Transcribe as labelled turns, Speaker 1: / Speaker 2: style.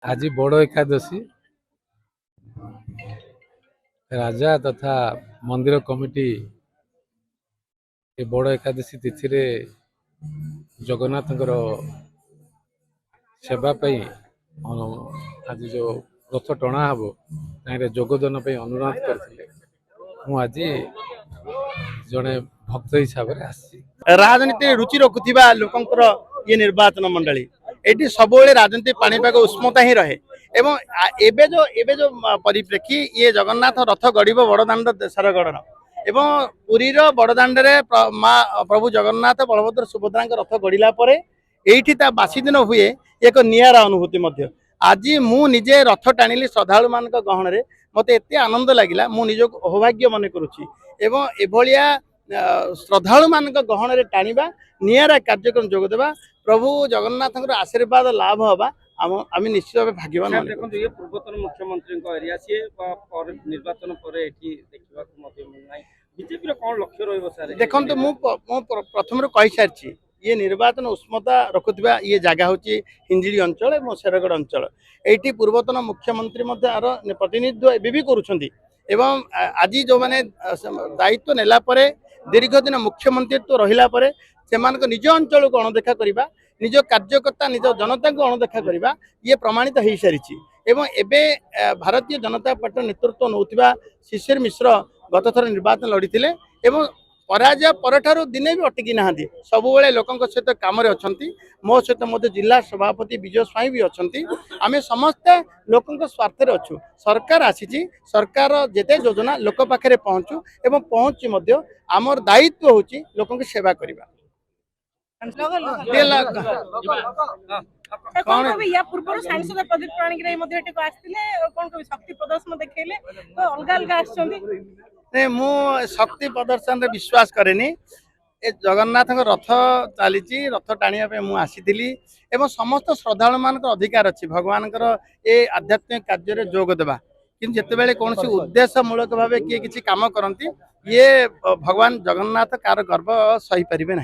Speaker 1: आज बड़ एकादशी राजा तथा मंदिर कमिटी ए बड़ एकादशी तिथि रे जगन्नाथ सेवा आज जो रथ टणा हम जोगदान अनुरोध करते आज जड़े भक्त हिसाब से आसी
Speaker 2: राजनीति रुचि रखुवा लोकंर ये निर्वाचन मंडली ये सब राजनीति पाणीपाग उष्मता ही रहे एवं एबे जो परिप्रेक्षी ये जगन्नाथ रथ गड़ब बड़दाण्ड देशरगढ़ एवं पुरीर बड़दाण्ड माँ प्रभु जगन्नाथ बलभद्र सुभद्रा रथ गड़ला ये बासी दिन हुए एक निरा अनुभूति आज मुझे रथ टाणिली श्रद्धा मान गहन में मत एत आनंद लगे मुझे अहोभाग्य मन करुच्ची एभलिया श्रद्धा मान गहन में टाणा निरा कार्यक्रम जोगदेवा प्रभु जगन्नाथ आशीर्वाद लाभ हवा आम निश्चित भाव भाग्यवान।
Speaker 3: देखो ये पूर्वतन मुख्यमंत्री एरिया सी निर्वाचन बीजेपी कौन लक्ष्य रही
Speaker 2: देखो प्रथम कही सारी ये निर्वाचन उष्मता रखुवा ये जगह हूँ हिंजिड़ी अंचल और शेरगढ़ अंचल ये पूर्वतन मुख्यमंत्री आर प्रतिनिधित्व एवं करुँच आज जो मैंने दायित्व नेला दीर्घ दिन मुख्यमंत्रित्व रहिला से निज अंचल को अणदेखा करवा निज कार्यकर्ता निज जनता को अणदेखा करवा ये प्रमाणित हो सारी एवं भारतीय जनता पार्टी नेतृत्व नौथिबा शिशिर मिश्र गत थर निर्वाचन लड़ी एवं पराजय परठारु दिने भी अटकी ना सबु लोकों सहित कम मो सहित जिला सभापति विजय स्वाई भी अच्छा आम समस्ते लोकों स्वार्थ अच्छु सरकार आसी सरकार जेते योजना लोक पाखे पहुँचू एवं पहुँची आमर दायित्व हूँ लोकों की सेवा करवा।
Speaker 4: या पूर्व सांसद प्रदीप पाणिग्राही शक्ति प्रदर्शन देखले तो अलग अलग
Speaker 2: मु शक्ति प्रदर्शन रे विश्वास करेनी जगन्नाथ रथ चली रथ टाणिया मुझे आसी एवं समस्त श्रद्धा मान अधिकार अच्छी भगवान ये आध्यात्मिक कार्य जोग देवा कि जिते कौन उद्देश्य मूलक भाव किए किसी काम करती ये भगवान जगन्नाथ कार गर्व सही पारे ना।